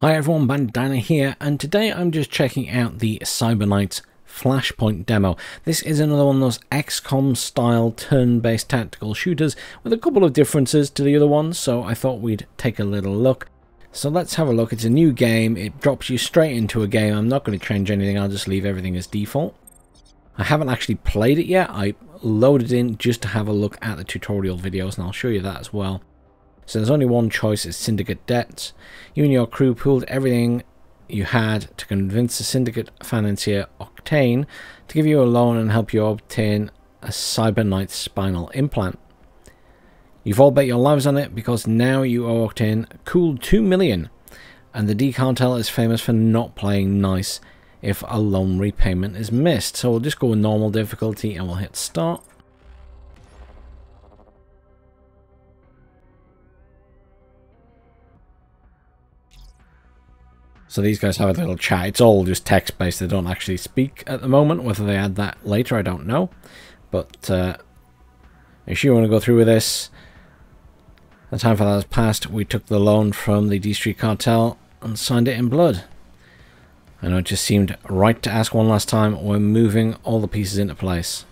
Hi everyone, Bandanner here, and today I'm just checking out the Cyberknights Flashpoint demo. This is another one of those Xcom style turn-based tactical shooters with a couple of differences to the other ones, so I thought we'd take a little look. So let's have a look. It's a new game. It drops you straight into a game. I'm not going to change anything. I'll just leave everything as default. I haven't actually played it yet. I loaded in just to have a look at the tutorial videos, and I'll show you that as well. So there's only one choice, it's syndicate debts. You and your crew pooled everything you had to convince the syndicate financier Octane to give you a loan and help you obtain a Cyberknight spinal implant. You've all bet your lives on it because now you owe Octane a cool 2 million, and the D cartel is famous for not playing nice if a loan repayment is missed. So we'll just go with normal difficulty and we'll hit start. So these guys have a little chat. It's all just text-based. They don't actually speak at the moment. Whether they add that later, I don't know. But if you want to go through with this, the time for that has passed. We took the loan from the D Street cartel and signed it in blood. I know it just seemed right to ask one last time. We're moving all the pieces into place.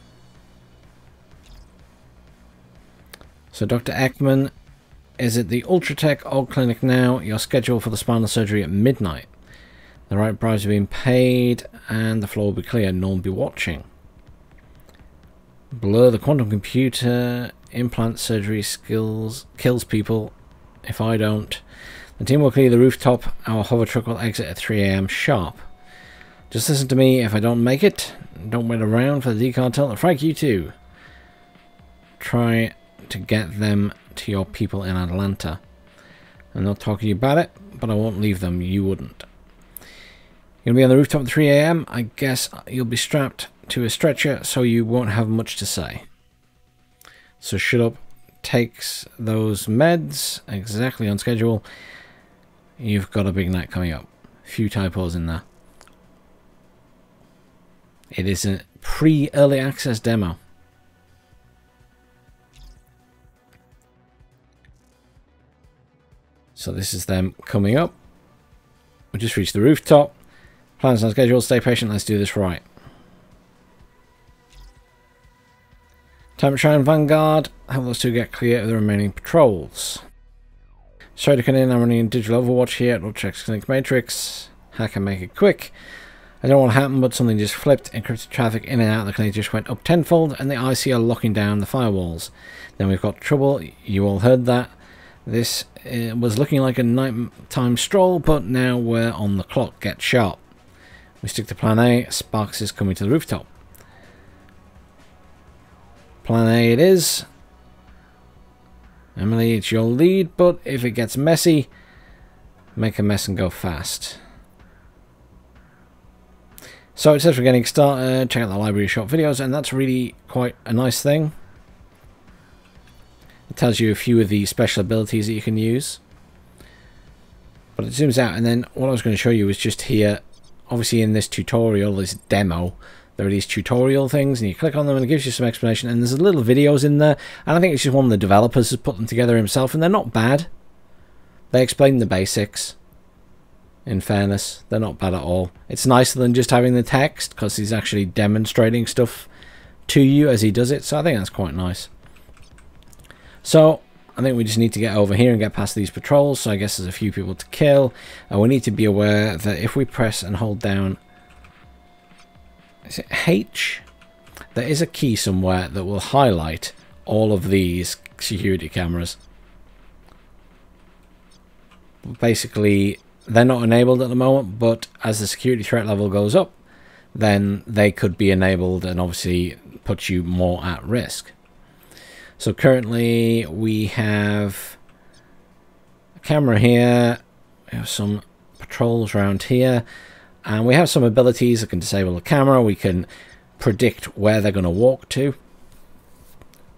So Dr. Ekman is at the Ultratech Old Clinic now. You're scheduled for the spinal surgery at midnight. The right bribes are being paid and the floor will be clear. No one will be watching. Blur the quantum computer. Implant surgery skills kills people. If I don't. The team will clear the rooftop. Our hover truck will exit at 3 AM sharp. Just listen to me. If I don't make it, don't wait around for the D cartel to frag you too. Try to get them to your people in Atlanta. I'm not talking to you about it, but I won't leave them. You wouldn't. You're going to be on the rooftop at 3 AM. I guess you'll be strapped to a stretcher, so you won't have much to say. So shut up. Takes those meds exactly on schedule. You've got a big night coming up. A few typos in there. It is a pre-early access demo. So this is them coming up. We just reached the rooftop. Plans on schedule. Stay patient. Let's do this right. Time to try and Vanguard. Help those two get clear of the remaining patrols. Sorry to come in. I'm running digital Overwatch here at Ultratech Clinic Matrix. How can I make it quick? I don't know what happened, but something just flipped. Encrypted traffic in and out of the clinic just went up tenfold, and the IC are locking down the firewalls. Then we've got trouble. You all heard that. This was looking like a nighttime stroll, but now we're on the clock. Get sharp. We stick to plan A. Sparks is coming to the rooftop. Plan A it is. Emily, it's your lead, but if it gets messy, make a mess and go fast. So it says we're getting started. Check out the library of short videos, and that's really quite a nice thing. It tells you a few of the special abilities that you can use. But it zooms out, and then what I was going to show you is just here, obviously in this tutorial, this demo, there are these tutorial things, and you click on them and it gives you some explanation, and there's little videos in there, and I think it's just one of the developers has put them together himself, and they're not bad. They explain the basics. In fairness, they're not bad at all. It's nicer than just having the text, because he's actually demonstrating stuff to you as he does it, so I think that's quite nice. So, I think we just need to get over here and get past these patrols, so I guess there's a few people to kill. And we need to be aware that if we press and hold down, is it H? There is a key somewhere that will highlight all of these security cameras. Basically, they're not enabled at the moment, but as the security threat level goes up, then they could be enabled and obviously put you more at risk. So currently we have a camera here, we have some patrols around here, and we have some abilities that can disable the camera. We can predict where they're going to walk to.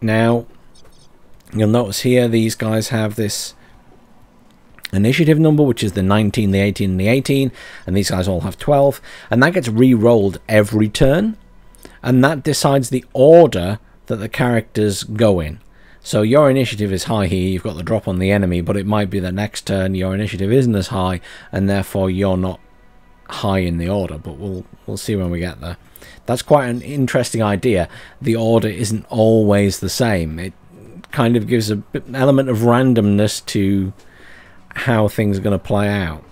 Now, you'll notice here these guys have this initiative number, which is the 19, the 18, and the 18, and these guys all have 12, and that gets re-rolled every turn, and that decides the order that the characters go in. So your initiative is high here, you've got the drop on the enemy, but it might be the next turn your initiative isn't as high, and therefore you're not high in the order, but we'll see when we get there. That's quite an interesting idea. The order isn't always the same. It kind of gives an element of randomness to how things are going to play out.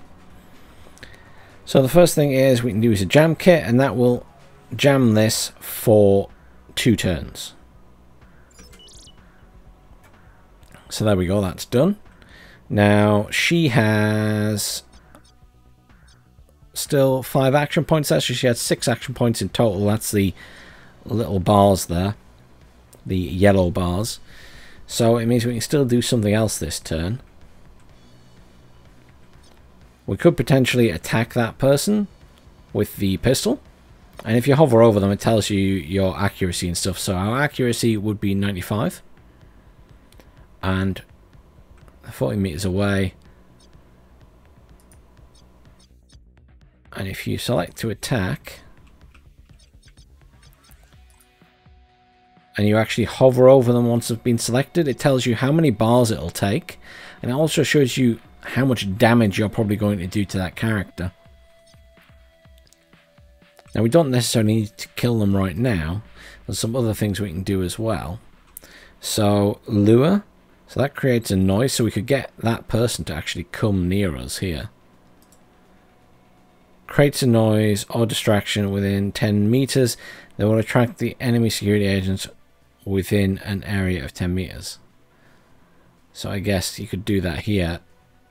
So the first thing is we can do is a jam kit, and that will jam this for 2 turns. So there we go, that's done. Now she has still 5 action points there, so she had 6 action points in total. That's the little bars there, the yellow bars. So it means we can still do something else this turn. We could potentially attack that person with the pistol, and if you hover over them it tells you your accuracy and stuff. So our accuracy would be 95, and 40 meters away. And if you select to attack, and you actually hover over them once they've been selected, it tells you how many bars it'll take, and it also shows you how much damage you're probably going to do to that character. Now we don't necessarily need to kill them right now. There's some other things we can do as well. So lure, so that creates a noise, so we could get that person to actually come near us here. Creates a noise or distraction within 10 meters. They will attract the enemy security agents within an area of 10 meters. So I guess you could do that here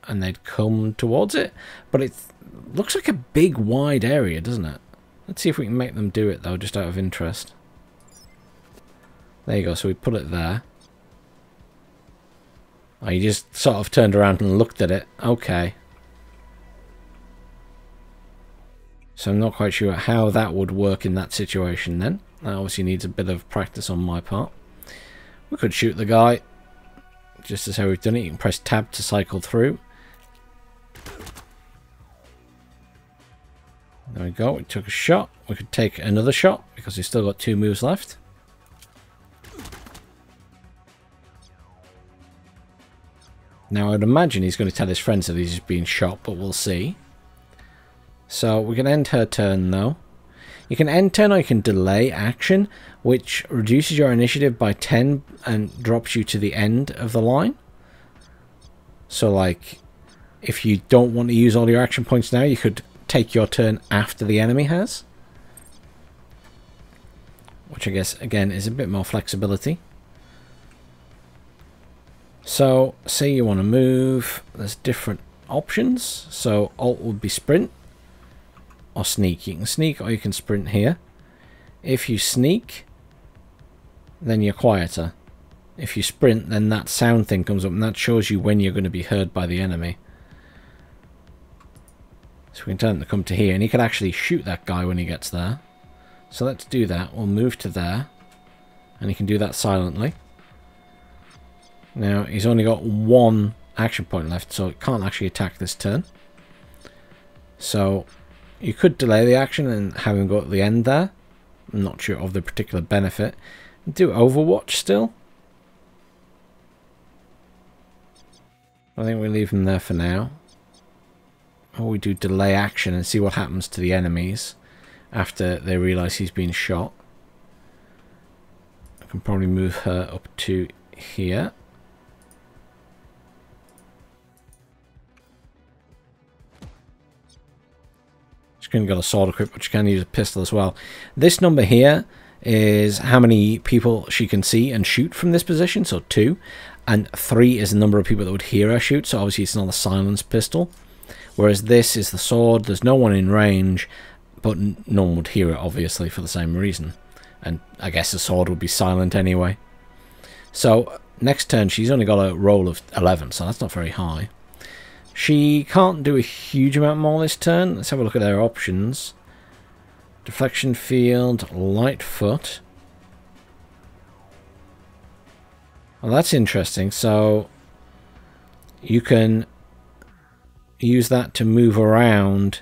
and they'd come towards it, but it looks like a big wide area, doesn't it? Let's see if we can make them do it though, just out of interest. There you go, so we put it there. Oh, you just sort of turned around and looked at it. Okay. So I'm not quite sure how that would work in that situation then. That obviously needs a bit of practice on my part. We could shoot the guy, just as how we've done it. You can press tab to cycle through. There we go, we took a shot. We could take another shot because we've still got 2 moves left. Now I'd imagine he's going to tell his friends that he's just being shot, but we'll see. So we can end her turn though. You can end turn or you can delay action, which reduces your initiative by 10 and drops you to the end of the line. So like, if you don't want to use all your action points now, you could take your turn after the enemy has. Which I guess, again, is a bit more flexibility. So, say you want to move, there's different options. So, Alt would be sprint or sneak. You can sneak or you can sprint here. If you sneak, then you're quieter. If you sprint, then that sound thing comes up and that shows you when you're going to be heard by the enemy. So we can tell him to come to here, and he can actually shoot that guy when he gets there. So let's do that. We'll move to there, and he can do that silently. Now, he's only got 1 action point left, so it can't actually attack this turn. So you could delay the action and have him go at the end there. I'm not sure of the particular benefit. Do Overwatch still. I think we leave him there for now. Or we do delay action and see what happens to the enemies after they realise he's been shot. I can probably move her up to here. She's going to got a sword equipped, but she can use a pistol as well. This number here is how many people she can see and shoot from this position, so 2. And 3 is the number of people that would hear her shoot, so obviously it's not a silenced pistol. Whereas this is the sword, there's no one in range, but no one would hear it, obviously, for the same reason. And I guess the sword would be silent anyway. So, next turn, she's only got a roll of 11, so that's not very high. She can't do a huge amount more this turn. Let's have a look at their options. Deflection field, light foot. Well, that's interesting. So, you can use that to move around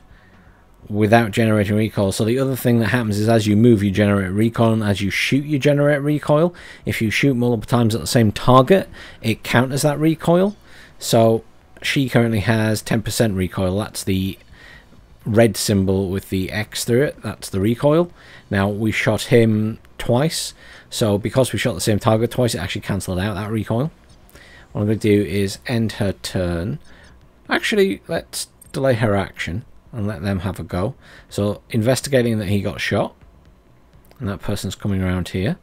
without generating recoil. So the other thing that happens is as you move, you generate recoil, and as you shoot, you generate recoil. If you shoot multiple times at the same target, it counters that recoil. So she currently has 10% recoil. That's the red symbol with the X through it. That's the recoil. Now, we shot him twice. So because we shot the same target twice, it actually cancelled out that recoil. What I'm going to do is end her turn. Actually, let's delay her action and let them have a go. So, investigating that he got shot. And that person's coming around here.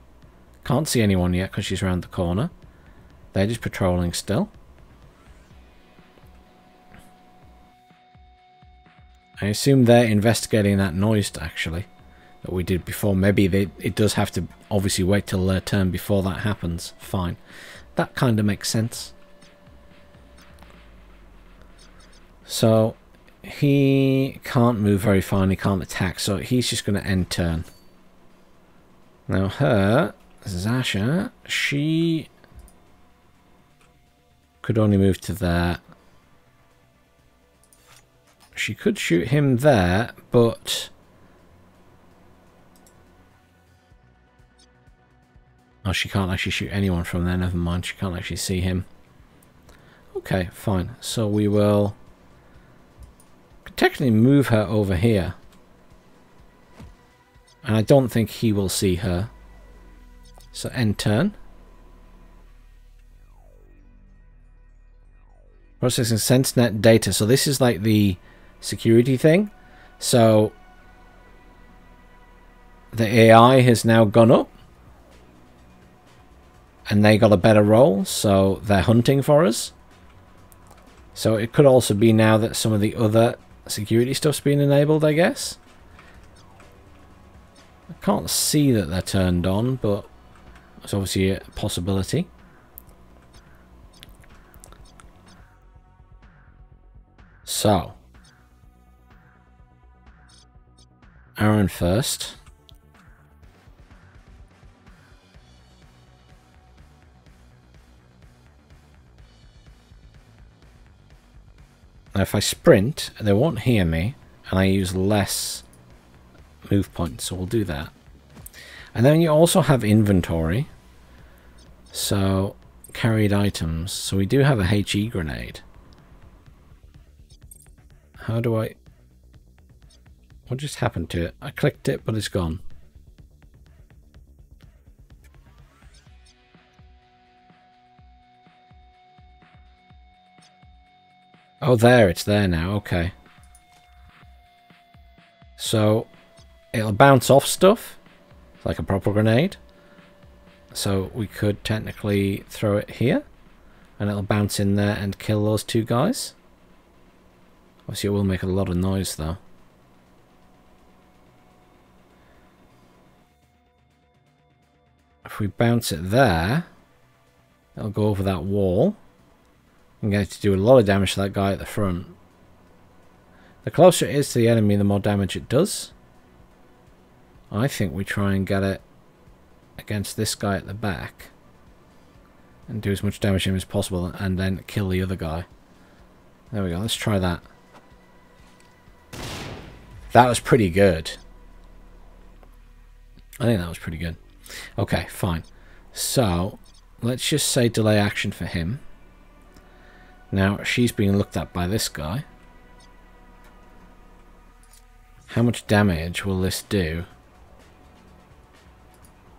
Can't see anyone yet because she's around the corner. They're just patrolling still. I assume they're investigating that noise, actually, that we did before. Maybe it does have to obviously wait till their turn before that happens. Fine. That kind of makes sense. So, he can't move very far and he can't attack, so he's just going to end turn. Now her, Zasha, she could only move to there. She could shoot him there, but... oh, she can't actually shoot anyone from there, never mind, she can't actually see him. Okay, fine, so we will... technically move her over here. And I don't think he will see her. So end turn. Processing SenseNet data. So this is like the security thing. So the AI has now gone up. And they got a better roll. So they're hunting for us. So it could also be now that some of the other security stuff's been enabled, I guess. I can't see that they're turned on, but it's obviously a possibility. So, Aaron first. Now if I sprint, they won't hear me, and I use less move points, so we'll do that. And then you also have inventory. So, carried items. So we do have a HE grenade. How do I... what just happened to it? I clicked it, but it's gone. Oh, there, it's there now, okay. So, it'll bounce off stuff, like a proper grenade. So, we could technically throw it here, and it'll bounce in there and kill those two guys. Obviously, it will make a lot of noise, though. If we bounce it there, it'll go over that wall. I'm going to do a lot of damage to that guy at the front. The closer it is to the enemy, the more damage it does. I think we try and get it against this guy at the back. And do as much damage to him as possible, and then kill the other guy. There we go, let's try that. That was pretty good. I think that was pretty good. Okay, fine. So, let's just say delay action for him. Now, she's being looked at by this guy. How much damage will this do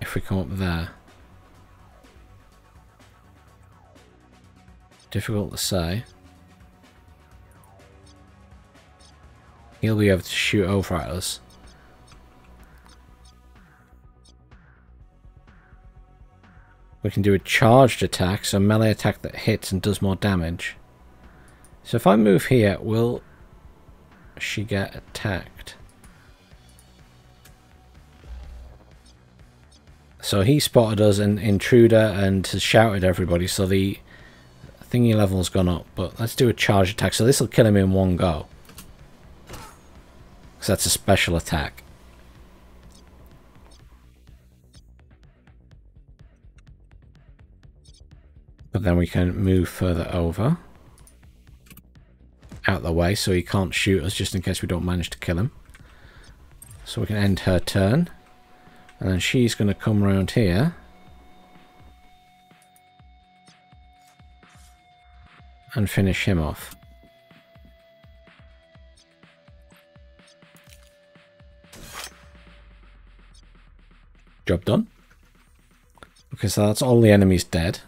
if we come up there? Difficult to say. He'll be able to shoot over at us. We can do a charged attack, so a melee attack that hits and does more damage. So if I move here, will she get attacked? So he spotted us, an intruder, and has shouted at everybody, so the thingy level's gone up. But let's do a charge attack, so this will kill him in one go. Because that's a special attack. But then we can move further over. Out the way, so he can't shoot us just in case we don't manage to kill him. So we can end her turn. And then she's going to come around here. And finish him off. Job done. Okay, so that's all the enemies dead.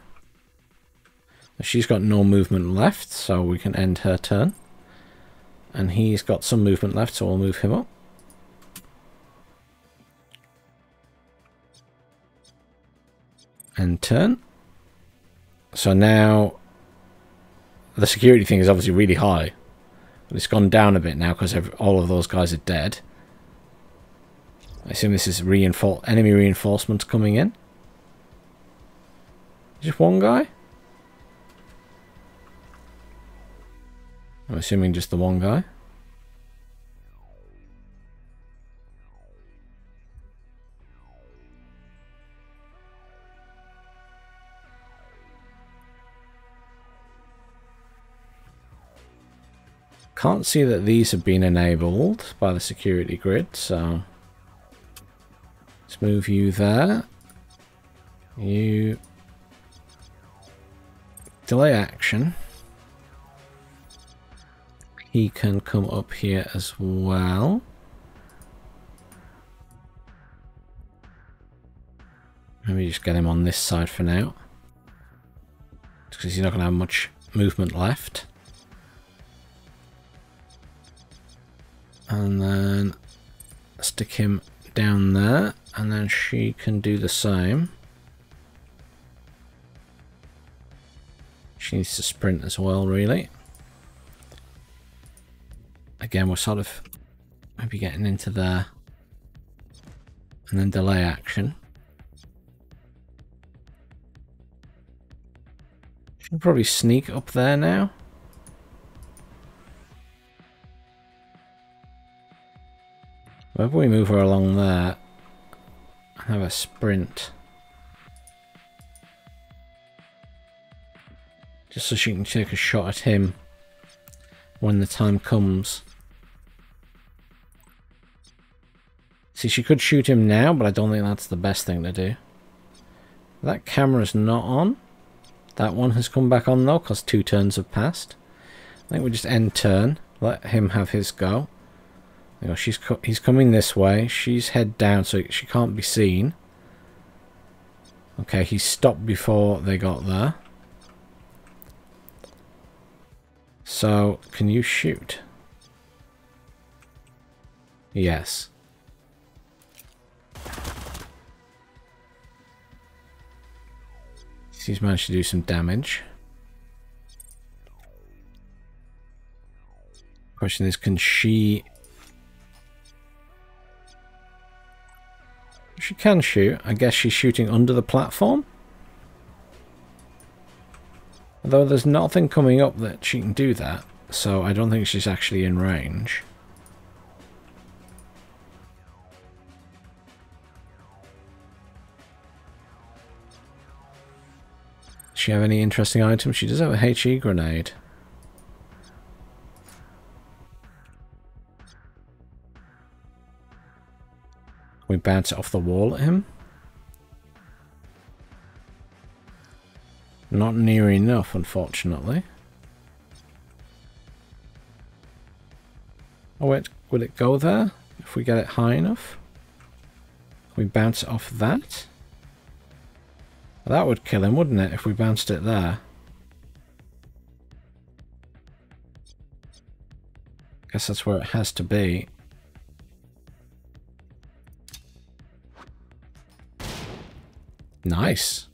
She's got no movement left, so we can end her turn. And he's got some movement left, so we'll move him up. End turn. So now the security thing is obviously really high. But it's gone down a bit now because all of those guys are dead. I assume this is enemy reinforcements coming in. Just one guy? I'm assuming just the one guy. Can't see that these have been enabled by the security grid, so let's move you there. You delay action. He can come up here as well. Maybe just get him on this side for now, because he's not going to have much movement left. And then stick him down there, and then she can do the same. She needs to sprint as well, really. Again, we're sort of maybe getting into there. And then delay action. She can probably sneak up there now. Maybe we move her along there and have a sprint. Just so she can take a shot at him when the time comes. See, she could shoot him now, but I don't think that's the best thing to do. That camera's not on. That one has come back on though, because 2 turns have passed. I think we just end turn, let him have his go. You know, he's coming this way. She's head down, so she can't be seen. Okay, he stopped before they got there. So, can you shoot? Yes. He's managed to do some damage. Question is, can she... She can shoot. I guess she's shooting under the platform. Although there's nothing coming up that she can do that, so I don't think she's actually in range. Does she have any interesting items? She does have a HE grenade. We bounce it off the wall at him. Not near enough, unfortunately. Oh wait, will it go there? If we get it high enough? We bounce it off that? That would kill him, wouldn't it, if we bounced it there? Guess that's where it has to be. Nice.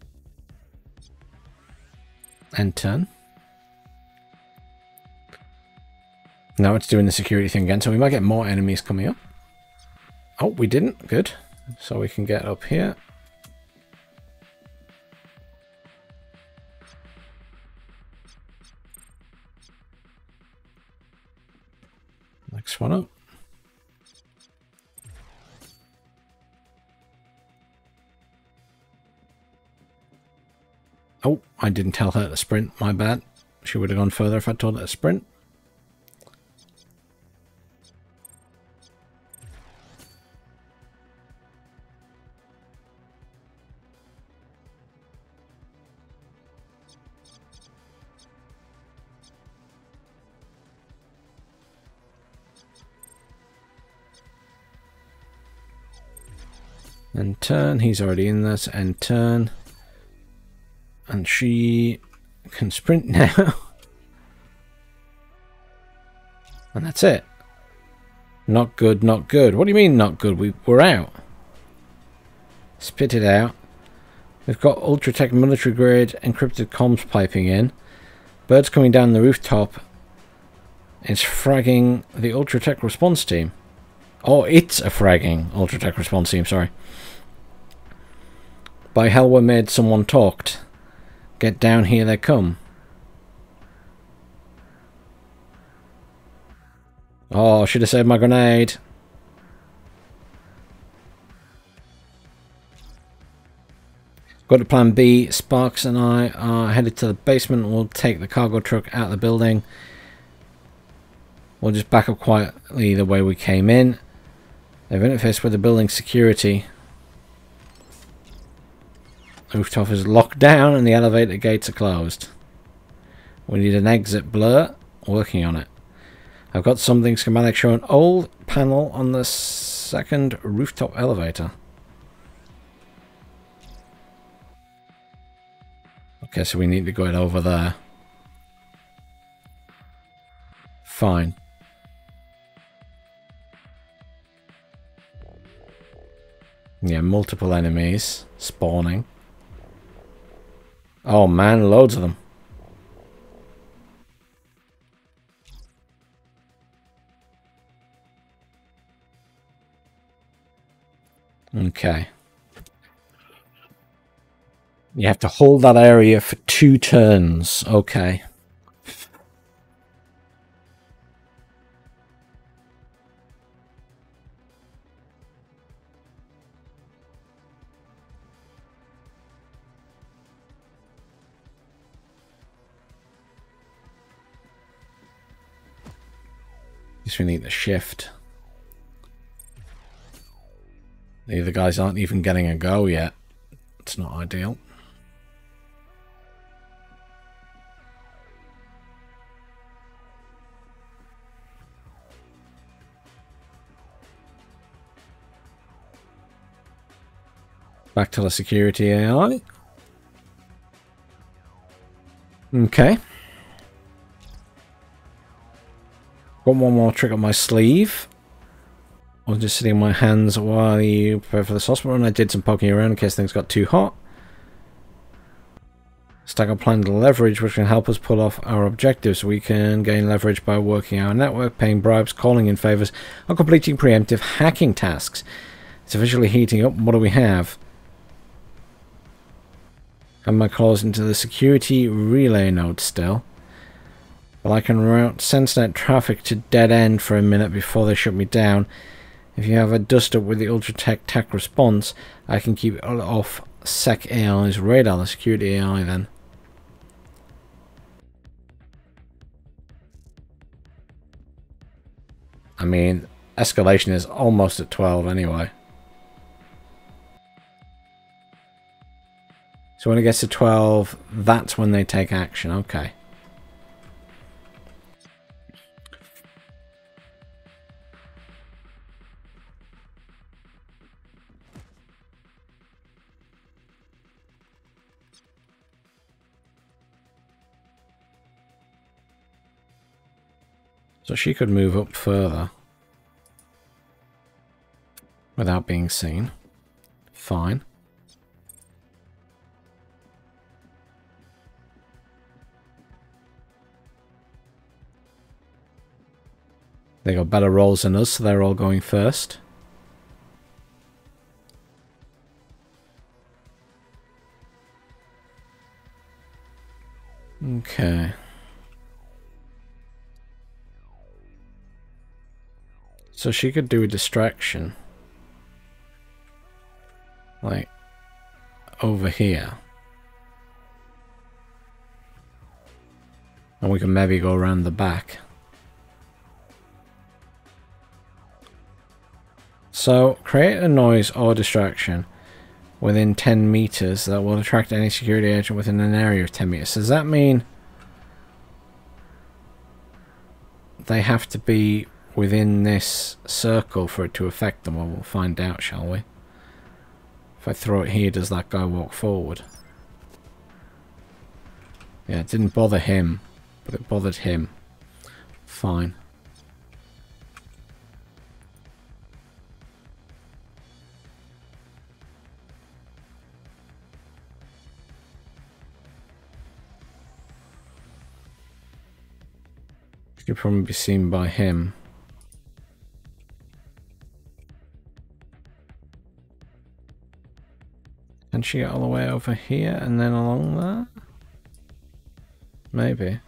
End turn. Now it's doing the security thing again, so we might get more enemies coming up. Oh, we didn't. Good. So we can get up here. Next one up. Oh, I didn't tell her to sprint. My bad. She would have gone further if I told her to sprint. And turn. He's already in this. And turn. And she can sprint now. And that's it. Not good, not good. What do you mean not good? We're out. Spit it out. We've got Ultratech military grade encrypted comms piping in. Birds coming down the rooftop. It's fragging the Ultratech response team. Oh, it's a fragging Ultratech response team, sorry. By hell we made someone talked. Get down, here they come. Oh, should have saved my grenade. Go to plan B. Sparks and I are headed to the basement. We'll take the cargo truck out of the building. We'll just back up quietly the way we came in. They've interfaced with the building security. The rooftop is locked down and the elevator gates are closed. We need an exit blur. Working on it. I've got something schematic showing old panel on the second rooftop elevator. Okay, so we need to go it over there. Fine. Yeah, multiple enemies spawning. Oh man, loads of them. Okay. You have to hold that area for 2 turns. Okay. Guess we need the shift. The other guys aren't even getting a go yet. It's not ideal. Back to the security AI. Okay. Got one more trick up my sleeve. I was just sitting on my hands while you prepare for this hospital run. I did some poking around in case things got too hot. Stack a planned leverage which can help us pull off our objectives. We can gain leverage by working our network, paying bribes, calling in favors, or completing preemptive hacking tasks. It's officially heating up. What do we have? And my calls into the security relay node still. But I can route SenseNet traffic to dead end for a minute before they shut me down. If you have a dust up with the Ultratech TAC response, I can keep it off SEC AI's radar, the security AI then. I mean, escalation is almost at 12 anyway. So when it gets to 12, that's when they take action. Okay. So she could move up further without being seen. Fine. They got better rolls than us, so they're all going first. Okay. So she could do a distraction. Like, over here. And we can maybe go around the back. So, create a noise or distraction within 10 meters that will attract any security agent within an area of 10 meters. Does that mean they have to be within this circle for it to affect them? Well, we'll find out, shall we? If I throw it here, does that guy walk forward? Yeah, it didn't bother him, but it bothered him. Fine. You'll probably be seen by him. Can she get all the way over here and then along there? Maybe.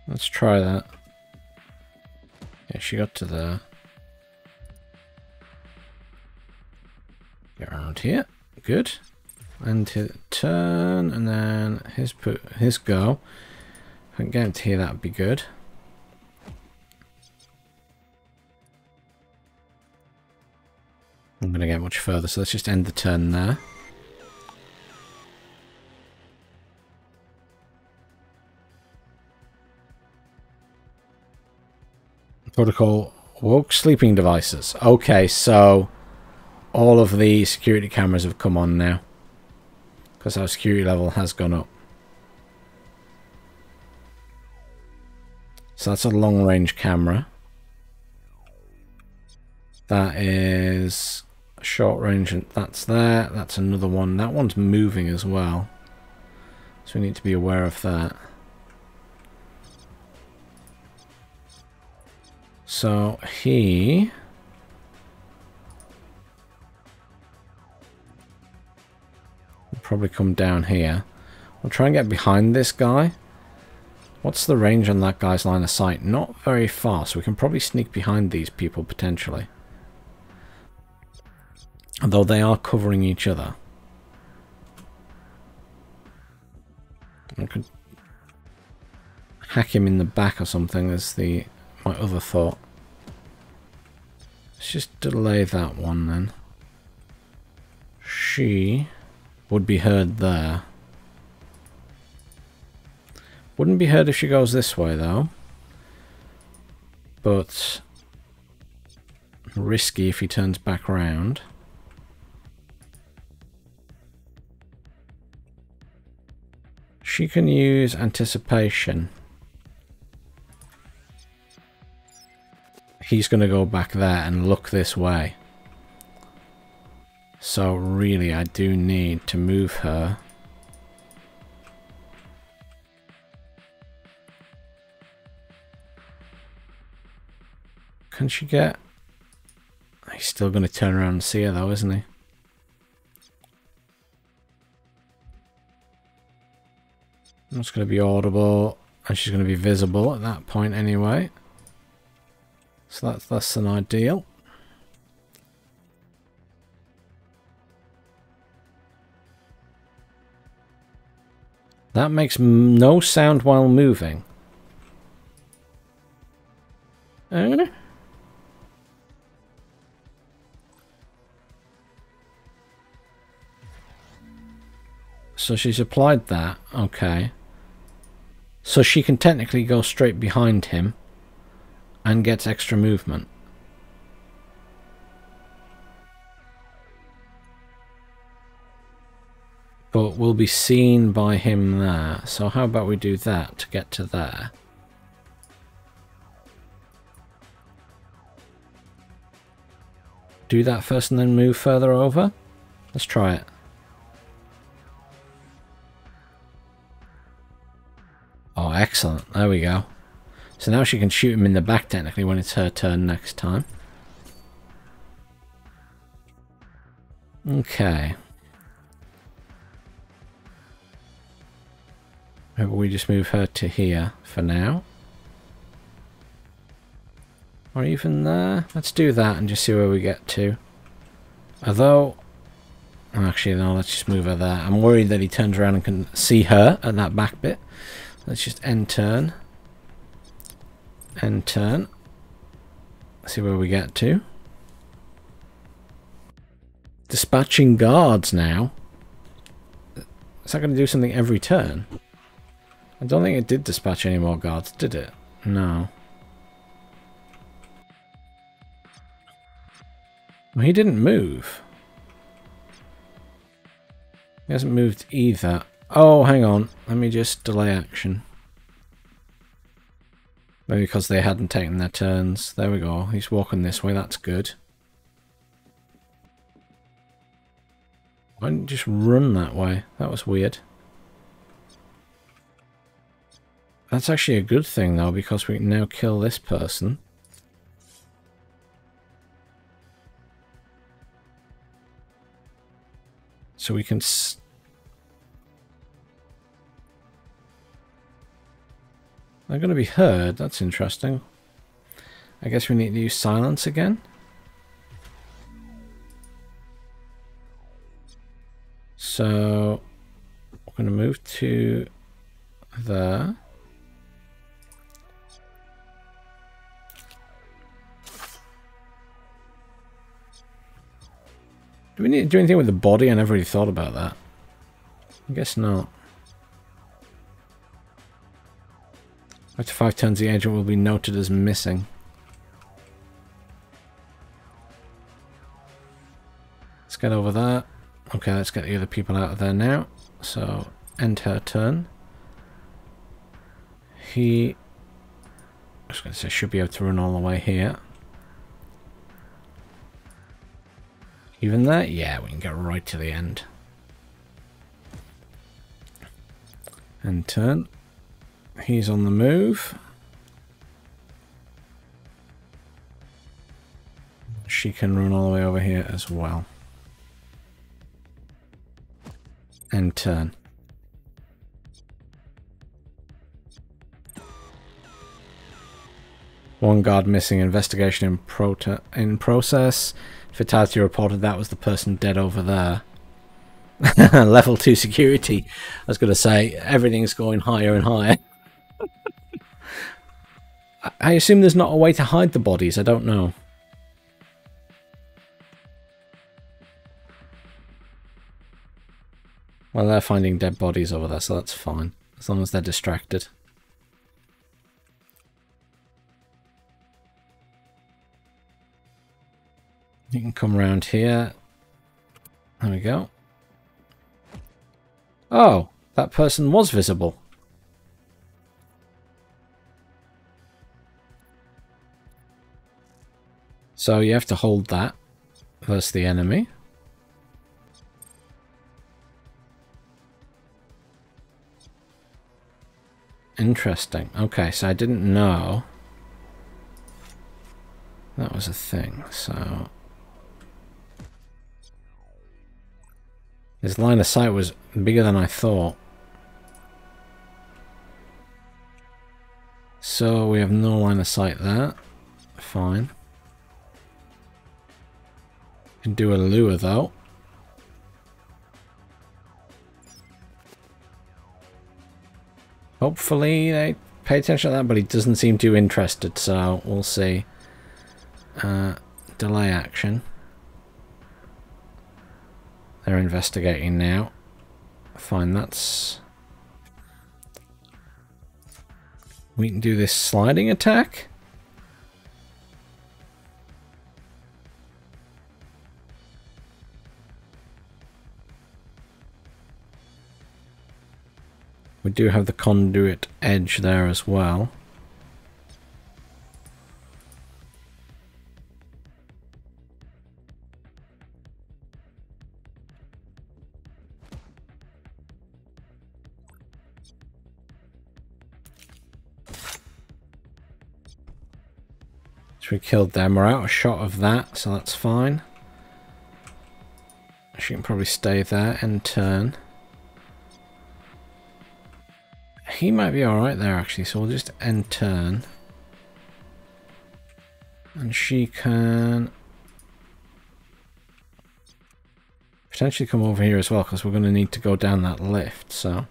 Let's try that. Yeah, she got to there. Get around here. Good. And hit turn, and then his go. If I can get him to here, that would be good. I'm going to get much further, so let's just end the turn there. Protocol woke sleeping devices. Okay, so all of the security cameras have come on now, because our security level has gone up. So that's a long range camera. That is a short range, and that's there. That's another one. That one's moving as well, so we need to be aware of that. So he will probably come down here. We'll try and get behind this guy. What's the range on that guy's line of sight? Not very far, so we can probably sneak behind these people potentially. Although they are covering each other. I could hack him in the back or something is my other thought. Let's just delay that one then. She would be heard there. Wouldn't be heard if she goes this way though. But risky if he turns back round. She can use anticipation. He's going to go back there and look this way. So really I do need to move her. Can she get... He's still going to turn around and see her though, isn't he? It's going to be audible, and she's going to be visible at that point anyway. So that's less than ideal. That makes no sound while moving. So she's applied that, okay. So she can technically go straight behind him and gets extra movement. But we'll be seen by him there. So how about we do that to get to there? Do that first and then move further over? Let's try it. Oh, excellent. There we go. So now she can shoot him in the back technically when it's her turn next time. Okay. Maybe we just move her to here for now. Or even there. Let's do that and just see where we get to. Although... Actually, no, let's just move her there. I'm worried that he turns around and can see her at that back bit. Let's just end turn. End turn. See where we get to. Dispatching guards now. Is that going to do something every turn? I don't think it did dispatch any more guards, did it? No. Well, he didn't move. He hasn't moved either. Oh, hang on. Let me just delay action. Maybe because they hadn't taken their turns. There we go. He's walking this way. That's good. Why didn't you just run that way? That was weird. That's actually a good thing, though, because we can now kill this person. So we can... They're going to be heard. That's interesting. I guess we need to use silence again. So we're going to move to there. Do we need to do anything with the body? I never really thought about that. I guess not. After 5 turns, the agent will be noted as missing. Let's get over there. Okay, let's get the other people out of there now. So, end her turn. I was going to say, should be able to run all the way here. Even that? Yeah, we can get right to the end. End turn. He's on the move. She can run all the way over here as well. End turn. One guard missing. Investigation in process. Fatality reported. That was the person dead over there. Level 2 security. I was going to say, everything's going higher and higher. I assume there's not a way to hide the bodies. I don't know. Well, they're finding dead bodies over there, so that's fine. As long as they're distracted. You can come around here. There we go. Oh, that person was visible. So you have to hold that versus the enemy. Interesting. Okay, so I didn't know that was a thing, so... His line of sight was bigger than I thought. So we have no line of sight there. Fine. Can do a lure though. Hopefully they pay attention to that, but he doesn't seem too interested, so we'll see. Delay action. They're investigating now. Fine, that's... We can do this sliding attack. We do have the conduit edge there as well. So we killed them. We're out of shot of that, so that's fine. She can probably stay there and turn. He might be alright there actually, so we'll just end turn. And she can potentially come over here as well, because we're going to need to go down that lift, so.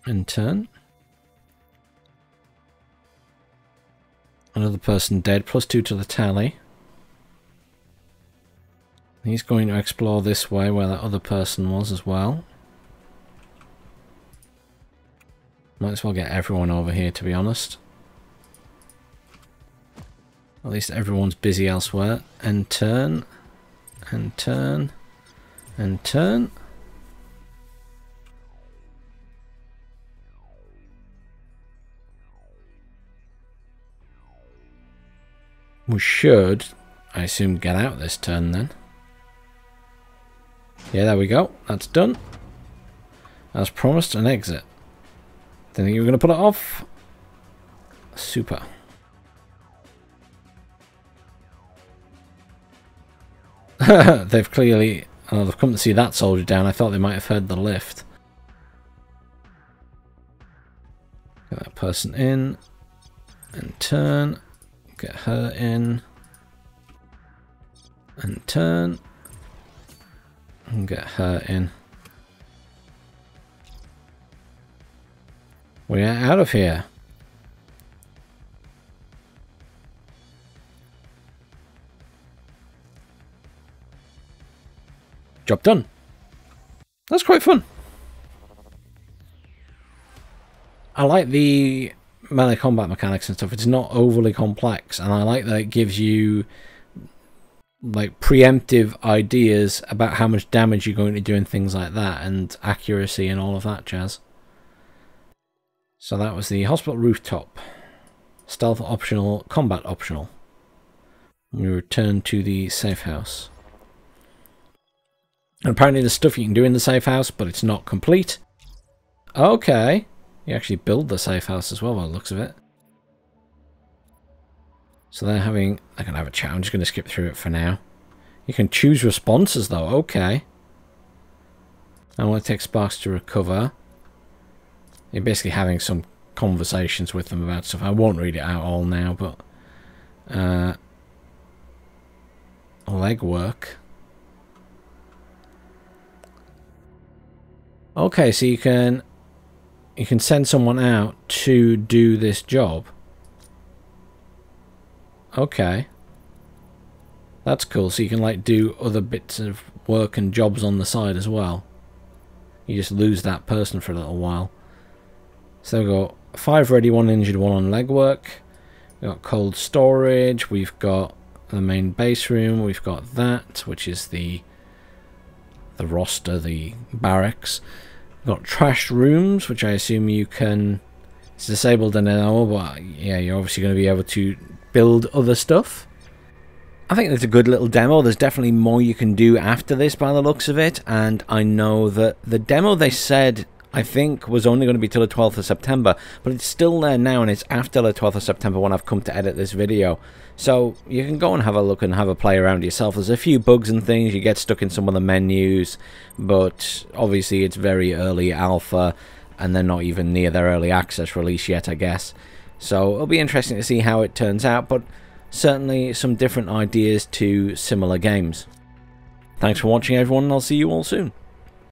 End turn. Another person dead, +2 to the tally. He's going to explore this way where that other person was as well. Might as well get everyone over here, to be honest. At least everyone's busy elsewhere. And turn. And turn. And turn. We should, I assume, get out this turn then. Yeah, there we go. That's done. As promised, an exit. Didn't think you were going to put it off. Super. They've clearly... Oh, they've come to see that soldier down. I thought they might have heard the lift. Get that person in. And turn. Get her in. And turn. And get her in. We're out of here. Job done. That's quite fun. I like the melee combat mechanics and stuff. It's not overly complex, and I like that it gives you like preemptive ideas about how much damage you're going to do and things like that, and accuracy and all of that jazz. So that was the hospital rooftop. Stealth optional, combat optional. We return to the safe house. And apparently there's stuff you can do in the safe house, but it's not complete. Okay. You actually build the safe house as well by the looks of it. So they're going to have a chat. I'm just going to skip through it for now. You can choose responses though. Okay. I want to take sparks to recover. You're basically having some conversations with them about stuff. I won't read it out all now, but legwork. Okay, so you can send someone out to do this job. Okay. That's cool. So you can like do other bits of work and jobs on the side as well. You just lose that person for a little while. So we've got 5 ready, 1 injured, 1 on legwork. We've got cold storage. We've got the main base room. We've got that, which is the roster, the barracks. We've got trashed rooms, which I assume you can... It's disabled in an hour, but yeah, you're obviously going to be able to build other stuff. I think it's a good little demo. There's definitely more you can do after this by the looks of it, and I know that the demo they said, I think, was only going to be till the 12th of September, but it's still there now, and it's after the 12th of September when I've come to edit this video. So you can go and have a look and have a play around yourself. There's a few bugs and things. You get stuck in some of the menus, but obviously it's very early alpha, and they're not even near their early access release yet, I guess. So it'll be interesting to see how it turns out, but certainly some different ideas to similar games. Thanks for watching, everyone, and I'll see you all soon.